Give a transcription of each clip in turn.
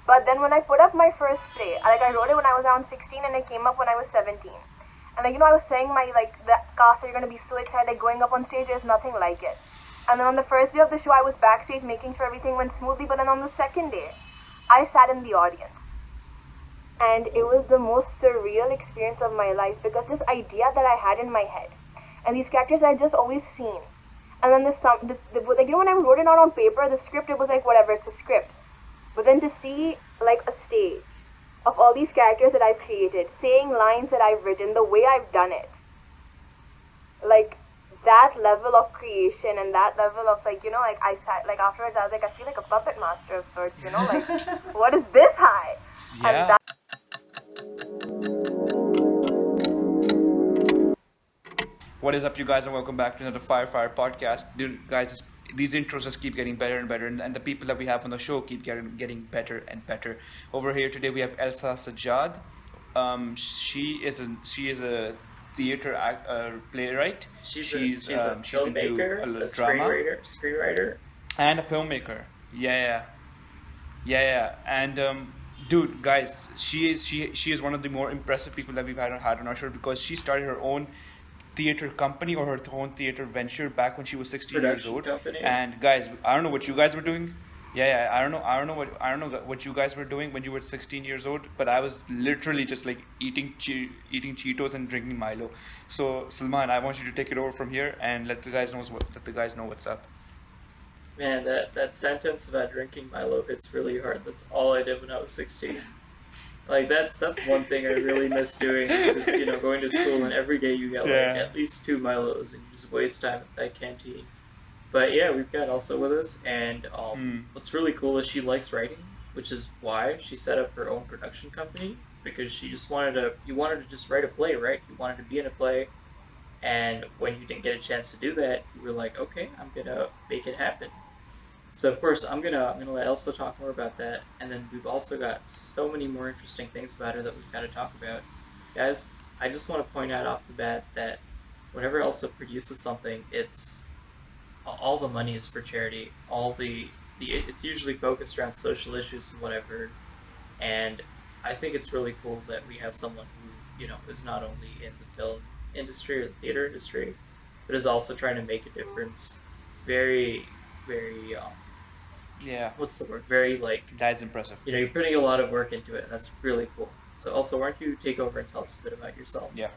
But then when I put up my first play, like I wrote it when I was around 16 and it came up when I was 17. And like, I was saying the cast are going to be so excited, like going up on stage, there's nothing like it. And then on the first day of the show, I was backstage making sure everything went smoothly. But then on the second day, I sat in the audience. And it was the most surreal experience of my life because this idea that I had in my head and these characters I just always seen. And then when I wrote it out on paper, the script, it was like, whatever, it's a script. But then to see like a stage of all these characters that I've created, saying lines that I've written, the way I've done it, like that level of creation and that level of I sat, like afterwards I was like, I feel like a puppet master of sorts, like what is this high? Yeah. And that What is up, you guys, and welcome back to another Fire podcast. Dude, guys, these intros just keep getting better and better, and the people that we have on the show keep getting better and better. Over here today we have Elsa Sajjad. She is a playwright. She's a filmmaker, into a drama, screenwriter. and a filmmaker. Yeah. And dude, guys, she is one of the more impressive people that we've had on our show because she started her own theater company or her own theater venture back when she was 16 years old. Company. And guys, I don't know what you guys were doing. I don't know what you guys were doing when you were 16 years old, but I was literally just like eating Cheetos and drinking Milo. So Salman, I want you to take it over from here and let the guys know what's up. Man, that sentence about drinking Milo hits really hard. That's all I did when I was 16. Like that's one thing I really miss doing. Is just going to school and every day you get like at least 2 Milos and you just waste time at that canteen. But yeah, we've got Elsa with us, and what's really cool is she likes writing, which is why she set up her own production company, because she just wanted to just write a play, right? You wanted to be in a play, and when you didn't get a chance to do that, you were like, okay, I'm gonna make it happen. So of course I'm gonna let Elsa talk more about that, and then we've also got so many more interesting things about her that we've got to talk about. Guys, I just want to point out off the bat that whenever Elsa produces something, it's all the money is for charity. It's usually focused around social issues and whatever, and I think it's really cool that we have someone who is not only in the film industry or the theater industry, but is also trying to make a difference. Very what's the word? Very That's impressive. you're putting a lot of work into it, and that's really cool. So also, why don't you take over and tell us a bit about yourself? Yeah.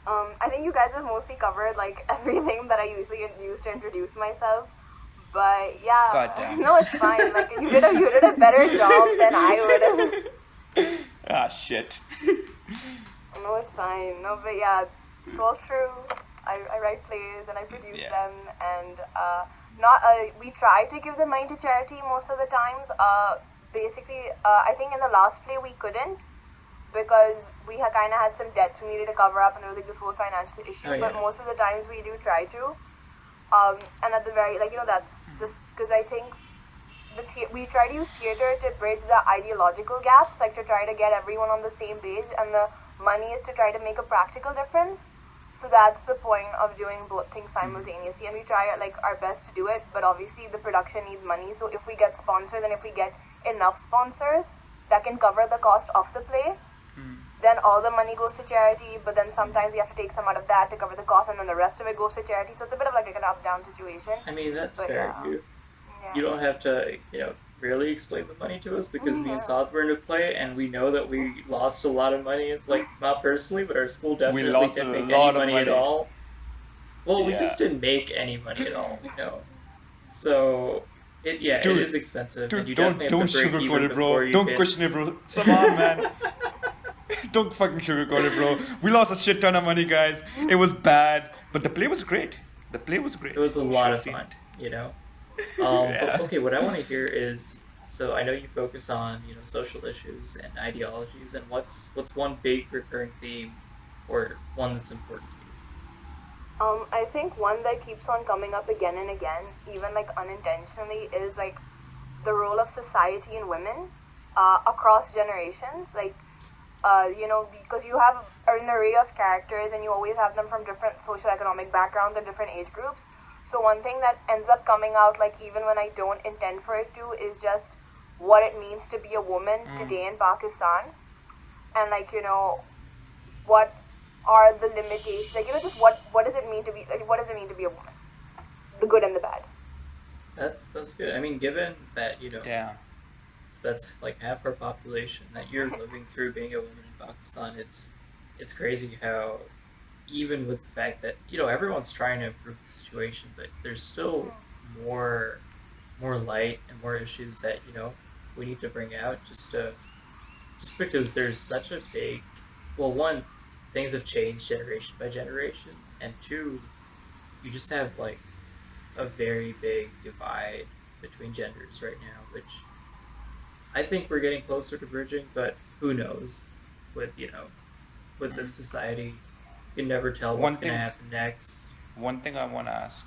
I think you guys have mostly covered like everything that I usually use to introduce myself. But yeah, Goddamn. no, it's fine. Like you did a better job than I would have. Ah, shit. No, it's fine. No, but yeah, it's all true. I write plays and I produce them, and we try to give the money to charity most of the times. Basically, I think in the last play we couldn't, because we kind of had some debts we needed to cover up, and there was like this whole financial issue. But most of the times we do try to, and at the very that's just because I think we try to use theater to bridge the ideological gaps, like to try to get everyone on the same page, and the money is to try to make a practical difference. So that's the point of doing both things simultaneously, and we try our best to do it. But obviously the production needs money, so if we get sponsors and if we get enough sponsors that can cover the cost of the play, then all the money goes to charity. But then sometimes we have to take some out of that to cover the cost, and then the rest of it goes to charity. So it's a bit of an up-down situation. I mean, that's fair. Yeah. You don't have to really explain the money to us, because me and Saad were in a play, and we know that we lost a lot of money, not personally, but our school definitely didn't make any money at all. Well, we just didn't make any money at all, So it is expensive, and you definitely have to break even sugarcoat it, bro. before you Don't can... question it, bro. Come on, man. Don't fucking sugarcoat it, bro. We lost a shit ton of money, guys. It was bad, but the play was great. It was a lot of fun, But, okay, what I want to hear is, so I know you focus on social issues and ideologies, and what's one big recurring theme, or one that's important to you? I think one that keeps on coming up again and again, even unintentionally, is the role of society in women across generations. Because you have an array of characters, and you always have them from different socioeconomic backgrounds and different age groups. So one thing that ends up coming out, even when I don't intend for it to, is just what it means to be a woman today in Pakistan, and like, you know, what are the limitations, like, you know, just what does it mean to be, like, what does it mean to be a woman, the good and the bad. That's good. I mean, given that Yeah. that's like half our population that you're living through being a woman in Pakistan, it's crazy how even with the fact that everyone's trying to improve the situation, but there's still more light and more issues that we need to bring out just because there's such a big, well, one, things have changed generation by generation, and two, you just have like a very big divide between genders right now, which I think we're getting closer to bridging, but who knows with with this society. You can never tell what's One going to thing, happen next. one thing I want to ask,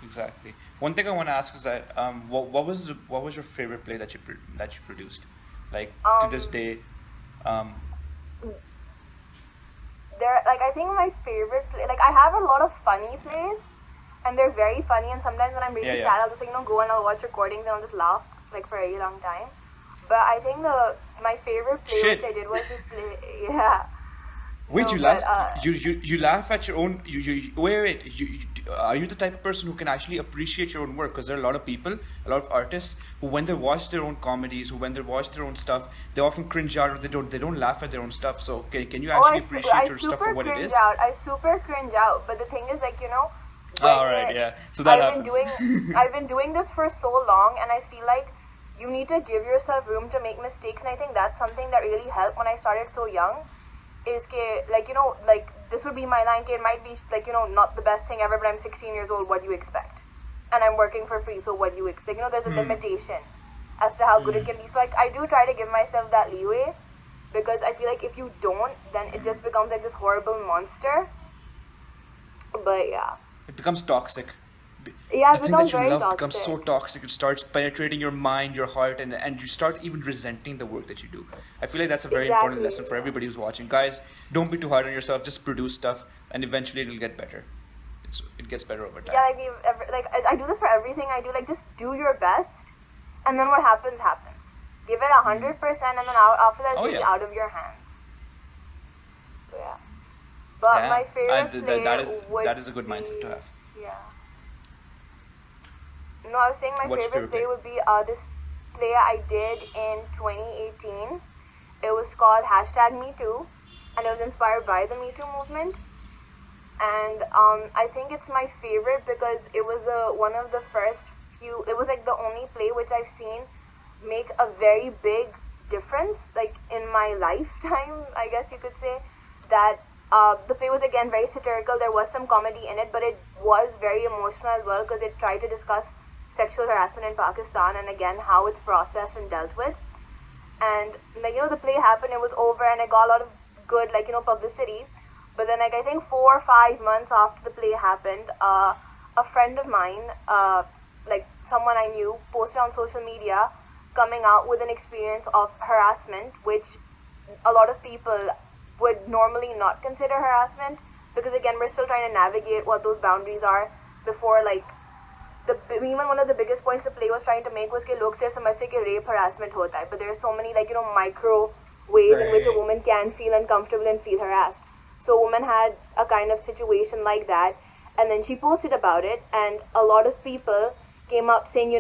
exactly. One thing I want to ask is that what was your favorite play that you produced, like to this Um, day, um, there, like, I think my favorite play, like, I have a lot of funny plays, and they're very funny, and sometimes when I'm yeah, really yeah, sad, I'll just, like, go and I'll watch recordings and I'll just laugh, like, for a really long time. But I think my favorite play which shit. I did was this play, yeah. Wait, No, but you laugh at your own. Wait. Are you the type of person who can actually appreciate your own work? Because there are a lot of people, a lot of artists who, when they watch their own comedies, who when they watch their own stuff, they often cringe out or they don't laugh at their own stuff. So, can you oh, actually appreciate I your stuff super for what it cringe is? out. I super cringe out. But the thing is, like, All when right, yeah. So that I've been happens. doing, I've been doing this for so long, and I feel like you need to give yourself room to make mistakes. And I think that's something that really helped when I started so young. Is ke, like, like, this would be my line. Ke, it might be like, not the best thing ever, but I'm 16 years old. What do you expect? And I'm working for free, so what do you expect? There's a limitation as to how good it Mm. can be. So, like, I do try to give myself that leeway, because I feel like if you don't, then it just becomes like this horrible monster. But yeah, It becomes toxic. yeah, The it thing that becomes you very love becomes so toxic. toxic. It starts penetrating your mind, your heart, and you start even resenting the work that you do. I feel like that's a very important Exactly. lesson for everybody who's watching. Guys, don't be too hard on yourself. Just produce stuff, and eventually it'll get better. It gets better over time. Yeah, like, I do this for everything I do. Like, just do your best, and then what happens happens. Give it 100%, and then after that, it's Oh really yeah. out of your hands. So yeah. But my Damn. favorite play That would is a good mindset to be, have. yeah. No, I was saying my What's your favorite favorite play play? would be this play I did in 2018. It was called #MeToo, and it was inspired by the Me Too movement. And I think it's my favorite because it was one of the first few. It was like the only play which I've seen make a very big difference, like in my lifetime, I guess you could say. That the play was again very satirical. There was some comedy in it, but it was very emotional as well because it tried to discuss sexual harassment in Pakistan and again how it's processed and dealt with. And like the play happened, it was over, and it got a lot of good publicity. But then, like, I think 4 or 5 months after the play happened, a friend of mine, like someone I knew, posted on social media coming out with an experience of harassment, which a lot of people would normally not consider harassment, because again we're still trying to navigate what those boundaries are before, like, even one of the biggest points the play was trying to make was कि लोग सिर्फ समझते कि rape harassment होता है, but there are so many micro ways in which a Right. woman can feel uncomfortable and feel harassed. So a woman had a kind of situation like that, and then she posted about it, and a lot of people came up saying,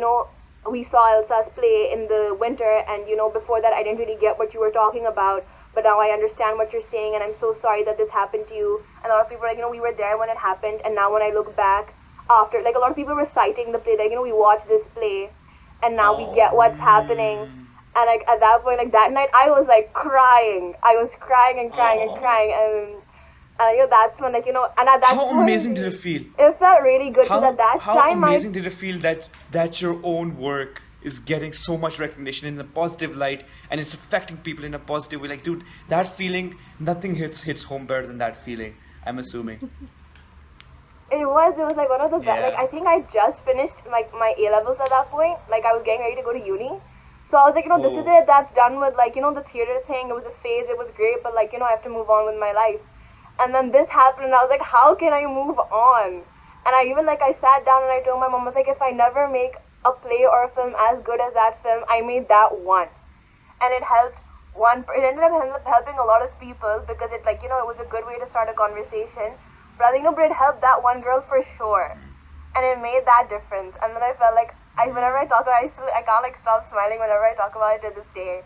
we saw Elsa's play in the winter, and before that I didn't really get what you were talking about, but now I understand what you're saying, and I'm so sorry that this happened to you. And a lot of people are like, we were there when it happened, and now when I look back after, like, a lot of people were citing the play, like, we watched this play, and now we get Oh. what's happening. And like at that point, like that night, I was like crying. I was crying and crying and Oh. crying, and that's when, like, and at that How point, amazing did it feel? it felt really good because How at that how time amazing did it feel that your own work is getting so much recognition in a positive light, and it's affecting people in a positive way? Like, dude, that feeling, nothing hits home better than that feeling, I'm assuming. it was like one of the best. Like, Yeah. I think I just finished like my A levels at that point. Like, I was getting ready to go to uni, so I was like, this is Oh. it. That's done with, like, the theater thing. It was a phase. It was great, but like, I have to move on with my life. And then this happened, and I was like, how can I move on? And I even, like, I sat down and I told my mom, I was like, if I never make a play or a film as good as that film, I made that one. And it helped it ended up helping a lot of people because it, like, it was a good way to start a conversation. But I think, but it helped that one girl for sure. And it made that difference. And then I felt like, whenever I talk about it, I can't like stop smiling whenever I talk about it to this day.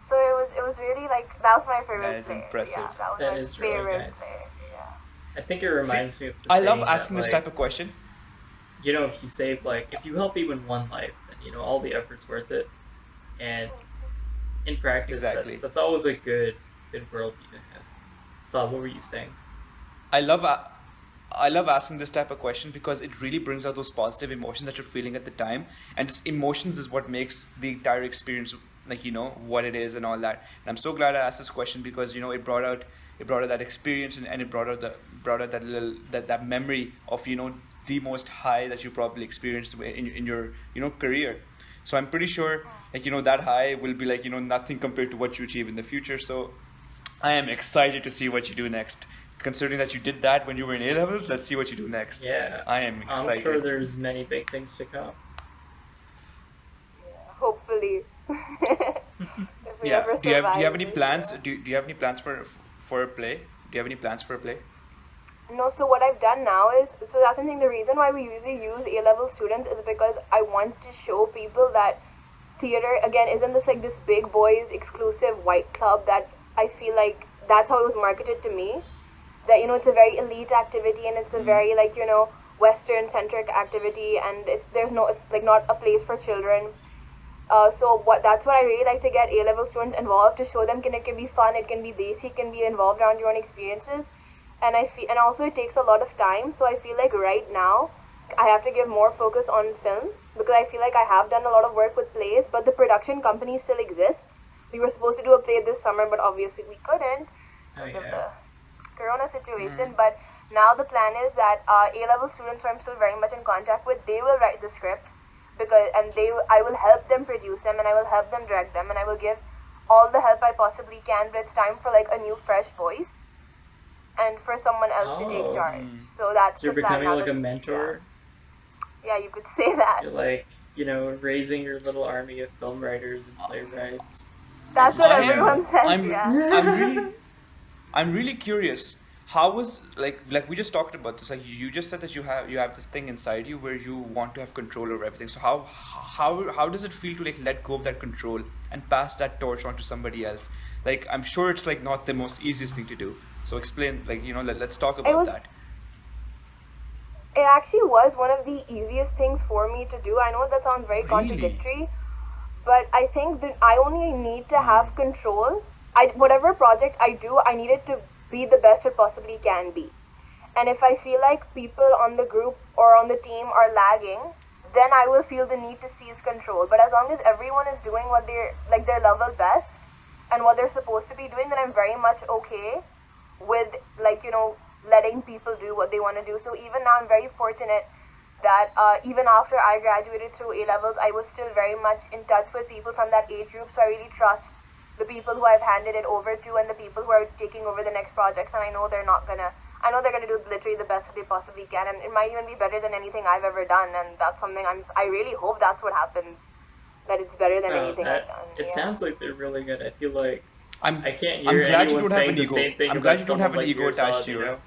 So it was really like, that was my favorite play. That is impressive. Yeah, that was That my is really favorite nice. play. Yeah. I think it reminds me of the I love saying asking that, this like, type of question. if you save, like, if you help even one life, then, all the effort's worth it. And in practice, Exactly. that's always a good worldview to have. So, what were you saying? I love asking this type of question because it really brings out those positive emotions that you're feeling at the time, and it's emotions is what makes the entire experience, like, what it is and all that. And I'm so glad I asked this question because it brought out that experience, and it brought out that memory of the most high that you probably experienced in your career. So I'm pretty sure that high will be like nothing compared to what you achieve in the future. So I am excited to see what you do next. Considering that you did that when you were in A levels, let's see what you do next. Yeah. I am excited. I'm sure there's many big things to come. Yeah, hopefully. If we Yeah. ever Do you have survive any it, plans? yeah. Do you have any plans for a play? Do you have any plans for a play? No, so what I've done now is, so that's something, the reason why we usually use A-level students is because I want to show people that theater, again, isn't this big boys exclusive white club that I feel like that's how it was marketed to me. That, it's a very elite activity and it's a very, like, Western centric activity, and it's like not a place for children. So that's what I really like to get A-level students involved, to show them it can be fun, it can be desi, it can be involved around your own experiences. And and also it takes a lot of time, so I feel like right now I have to give more focus on film because I feel like I have done a lot of work with plays, but the production company still exists. We were supposed to do a play this summer, but obviously we couldn't because of the corona situation. But now the plan is that A-level students who I'm still very much in contact with, they will write the scripts I will help them produce them, and I will help them direct them, and I will give all the help I possibly can. But it's time for like a new fresh voice and for someone else to take charge. So that's So you're the plan becoming now like that- a mentor. Yeah, you could say that. You're like, raising your little army of film writers and playwrights. That's what I am- everyone says. Yeah. I'm really curious. How was like we just talked about this? Like you just said that you have this thing inside you where you want to have control over everything. So how does it feel to like let go of that control and pass that torch on to somebody else? Like I'm sure it's like not the most easiest thing to do. So explain, like let's talk about that. It actually was one of the easiest things for me to do. I know that sounds very Really? contradictory, but I think that I only need to have control. Whatever project I do, I need it to be the best it possibly can be. And if I feel like people on the group or on the team are lagging, then I will feel the need to seize control. But as long as everyone is doing what they're like their level best and what they're supposed to be doing, then I'm very much okay with letting people do what they want to do. So even now I'm very fortunate that even after I graduated through A levels, I was still very much in touch with people from that age group. So I really trust the people who I've handed it over to and the people who are taking over the next projects, and I know they're gonna do literally the best that they possibly can, and it might even be better than anything I've ever done. And that's something I really hope that's what happens, that it's better than anything I've done. It sounds like they're really good. I feel like I'm I can't I'm hear glad you anyone don't have saying an the ego. same thing I'm about glad you don't have someone an like ego yourself, attached to you you. know?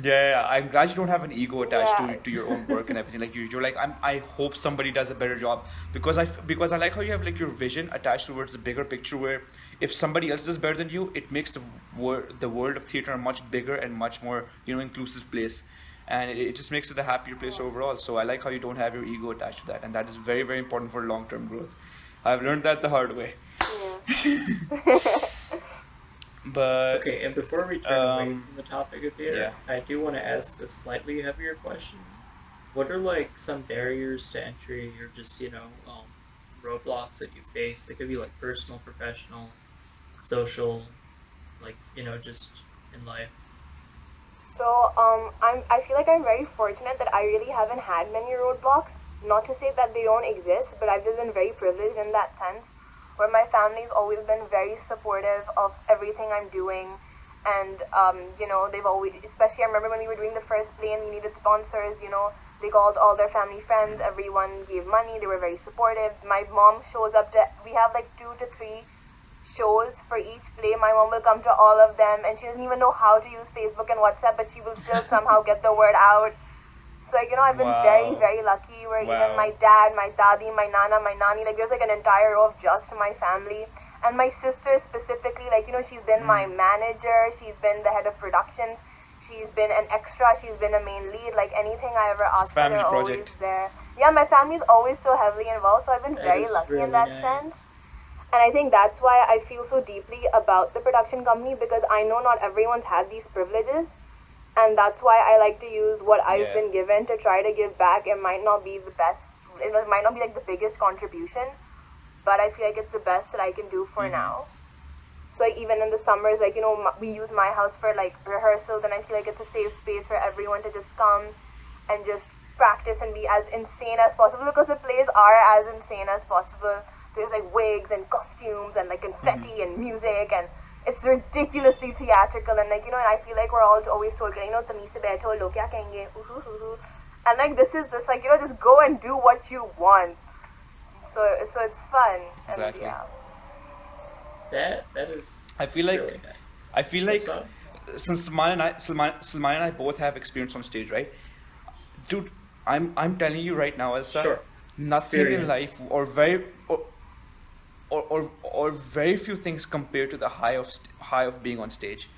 Yeah, I'm glad you don't have an ego attached Yeah. to your own work and everything. Like you're like I hope somebody does a better job because I like how you have like your vision attached towards the bigger picture where if somebody else does better than you, it makes the world of theater a much bigger and much more inclusive place, and it just makes it a happier place overall. So I like how you don't have your ego attached to that, and that is very, very important for long-term growth. I've learned that the hard way. Yeah. But Okay, and before we turn away from the topic of theater, yeah. I do want to ask a slightly heavier question. What are like some barriers to entry or just, roadblocks that you face? They could be like personal, professional, social, like, just in life. So I feel like I'm very fortunate that I really haven't had many roadblocks. Not to say that they don't exist, but I've just been very privileged in that sense, where my family's always been very supportive of everything I'm doing, and they've always, especially I remember when we were doing the first play and we needed sponsors, They called all their family friends, everyone gave money, they were very supportive. My mom shows up to, we have like 2 to 3 shows for each play. My mom will come to all of them, and she doesn't even know how to use Facebook and WhatsApp, but she will still somehow get the word out. So, like, I've been very, very lucky where even my dad, my dadi, my nana, my nani, like, there's like an entire row of just my family. And my sister specifically, like, she's been my manager, she's been the head of productions, she's been an extra, she's been a main lead, like, anything I ever asked her, they're always there. Yeah, my family's always so heavily involved, so I've been very lucky really in that sense. And I think that's why I feel so deeply about the production company, because I know not everyone's had these privileges. And that's why I like to use what I've been given to try to give back. It might not be the best, it might not be like the biggest contribution, but I feel like it's the best that I can do for now. So like even in the summers, like, we use my house for like rehearsals, and I feel like it's a safe space for everyone to just come and just practice and be as insane as possible, because the plays are as insane as possible. There's like wigs and costumes and like confetti and music, and it's ridiculously theatrical, and like, and I feel like we're all always told, tamiz se baitho, log kya kahenge, and like this is this, like, just go and do what you want. So it's fun. Exactly. And, That is. I feel like really nice. I feel like since Salman and I both have experience on stage, right? Dude, I'm telling you right now, Elsa, nothing in life or very few things compared to the high of being on stage.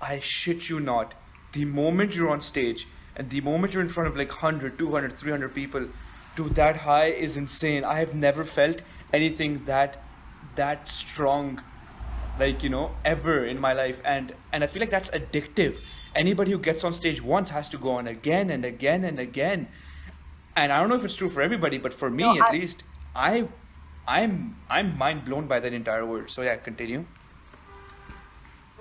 I shit you not. The moment you're on stage and the moment you're in front of like 100, 200, 300 people, dude, that high is insane. I have never felt anything that strong, like, ever in my life. And I feel like that's addictive. Anybody who gets on stage once has to go on again and again and again. And I don't know if it's true for everybody, but for me at least, I'm mind blown by that entire world. So yeah, continue.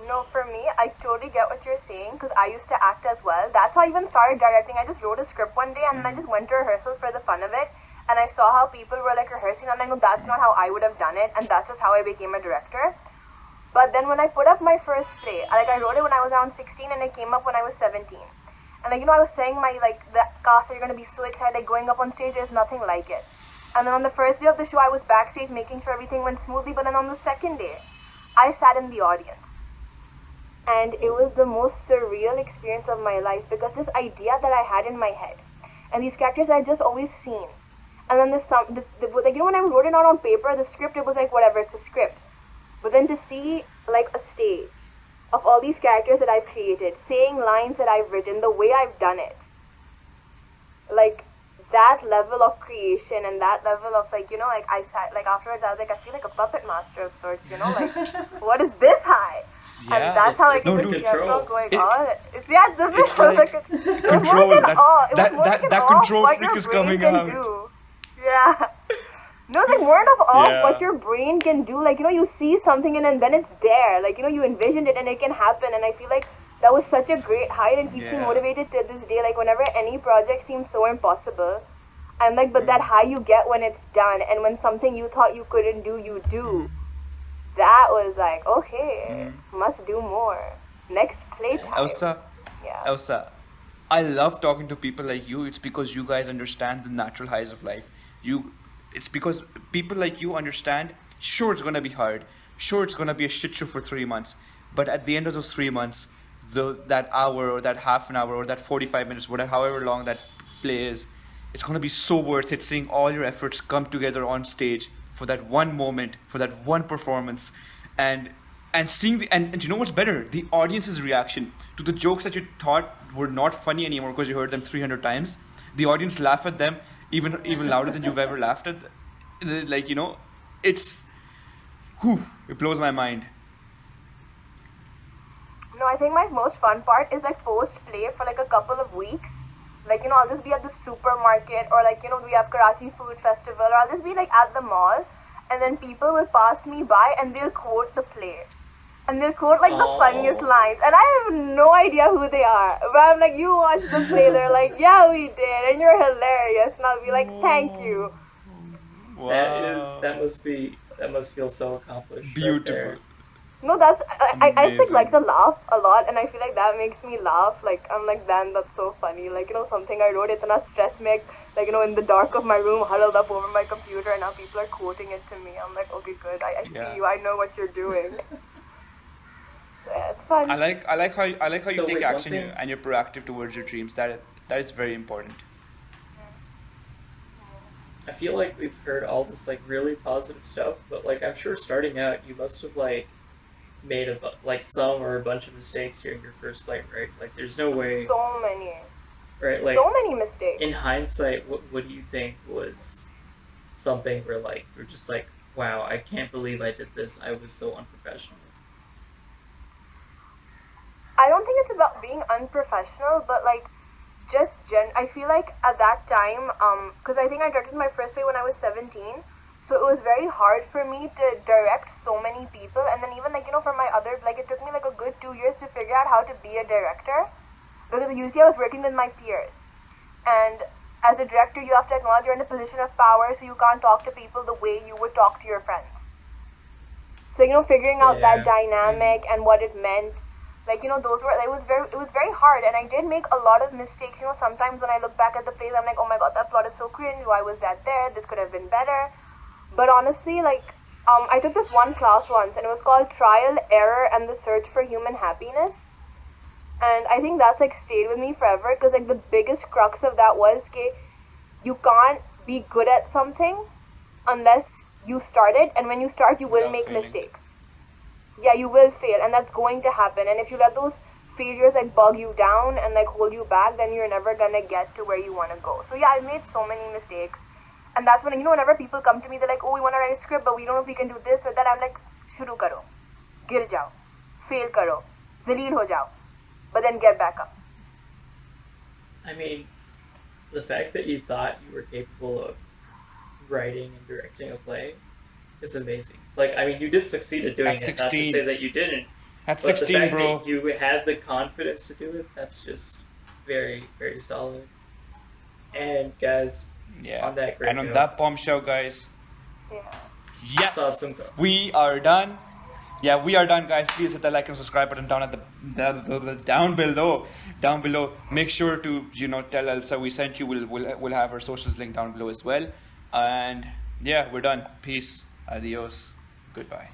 No, for me, I totally get what you're saying, because I used to act as well. That's how I even started directing. I just wrote a script one day, and then I just went to rehearsals for the fun of it, and I saw how people were like rehearsing, and I know that's not how I would have done it, and that's just how I became a director. But then when I put up my first play, like I wrote it when I was around 16, and it came up when I was 17. And like, I was saying the cast are going to be so excited, like going up on stage, there's nothing like it. And then on the first day of the show, I was backstage making sure everything went smoothly. But then on the second day, I sat in the audience. And it was the most surreal experience of my life, because this idea that I had in my head, and these characters I just always seen. And then when I wrote it out on paper, the script, it was like, whatever, it's a script. But then to see like a stage of all these characters that I've created, saying lines that I've written, the way I've done it, like, that level of creation and that level of like, like I sat, like afterwards I was like, I feel like a puppet master of sorts, like, what is this high? Yeah, and that's how like it's it was control. Going on. It's the it's like control. That control freak is coming out. Yeah. No, it's like word of awe what your brain can do. Like, you see something and then it's there. Like, you envisioned it and it can happen. And I feel like that was such a great height and keeps me motivated to this day. Like, whenever any project seems so impossible, I'm like, but that high you get when it's done, and when something you thought you couldn't do, you do. That was like, okay, must do more. Next playtime. Elsa, I love talking to people like you. It's because you guys understand the natural highs of life. It's because people like you understand, sure, it's going to be hard. Sure, it's going to be a shit show for 3 months. But at the end of those 3 months, that hour or that half an hour or that 45 minutes, whatever, however long that play is, it's going to be so worth it, seeing all your efforts come together on stage for that one moment, for that one performance, and seeing and you know what's better? The audience's reaction to the jokes that you thought were not funny anymore because you heard them 300 times. The audience laugh at them even louder than you've ever laughed at. Like, it blows my mind. No, I think my most fun part is like post-play for like a couple of weeks. Like, I'll just be at the supermarket, or like, we have Karachi Food Festival, or I'll just be like at the mall, and then people will pass me by and they'll quote the play. And they'll quote like the funniest lines. And I have no idea who they are. But I'm like, you watched the play. They're like, yeah, we did. And you're hilarious. And I'll be like, thank you. Wow. That must feel so accomplished. Beautiful. No, that's I just like to Amazing. laugh a lot, and I feel like that makes me laugh. Like I'm like, damn, that's so funny. Like something I wrote, itna stress make like in the dark of my room, huddled up over my computer, and now people are quoting it to me. I'm like, okay, good. I see Yeah. you. I know what you're doing. So, yeah, it's I fun. like I like how I like how you So take wait, one action thing and you're proactive towards your dreams. That is very important. I feel like we've heard all this like really positive stuff, but like I'm sure starting out you must have like made like some or a bunch of mistakes during your first play, right? Like there's no way, So many, right? so Like many mistakes. in hindsight, what do you think was something where like you're just like, wow, I can't believe I did this. I was so unprofessional. I don't think it's about being unprofessional, but like I feel like at that time, because I think I directed my first play when I was 17, so it was very hard for me to direct so many people, and then even like for my other like it took me like a good 2 years to figure out how to be a director, because usually I was working with my peers, and as a director you have to acknowledge you're in a position of power, so you can't talk to people the way you would talk to your friends. So figuring out that Yeah. Mm-hmm. dynamic and what it meant, like those were it was very hard, and I did make a lot of mistakes. Sometimes when I look back at the plays, I'm like, oh my god, that plot is so cringe. Why was that there? This could have been better. But honestly, like, I took this one class once, and it was called Trial, Error, and the Search for Human Happiness. And I think that's like stayed with me forever, because like the biggest crux of that was, okay, you can't be good at something unless you start it, and when you start you will Without make failing. mistakes. Yeah, you will fail, and that's going to happen, and if you let those failures like bug you down and like hold you back, then you're never gonna get to where you want to go. So yeah, I've made so many mistakes, and that's when whenever people come to me, they're like, oh, we want to write a script but we don't know if we can do this or that. I'm like, shuru karo, gir jao, fail karo, zaleel ho jao, but then get back up. I mean, the fact that you thought you were capable of writing and directing a play is amazing. Like, I mean, you did succeed at doing At it. Not to say 16. that you didn't, At but the 16, fact that bro. you had the confidence to do it, that's just very, very solid. And guys, Yeah. on that And great on note, that bombshell, guys, Yeah. saab yes, tumko. we are done. Yeah, we are done, guys. Please hit the like and subscribe button down at down below. Down below. Make sure to tell Elsa we sent you. We'll have her socials linked down below as well. And yeah, we're done. Peace. Adios. Goodbye.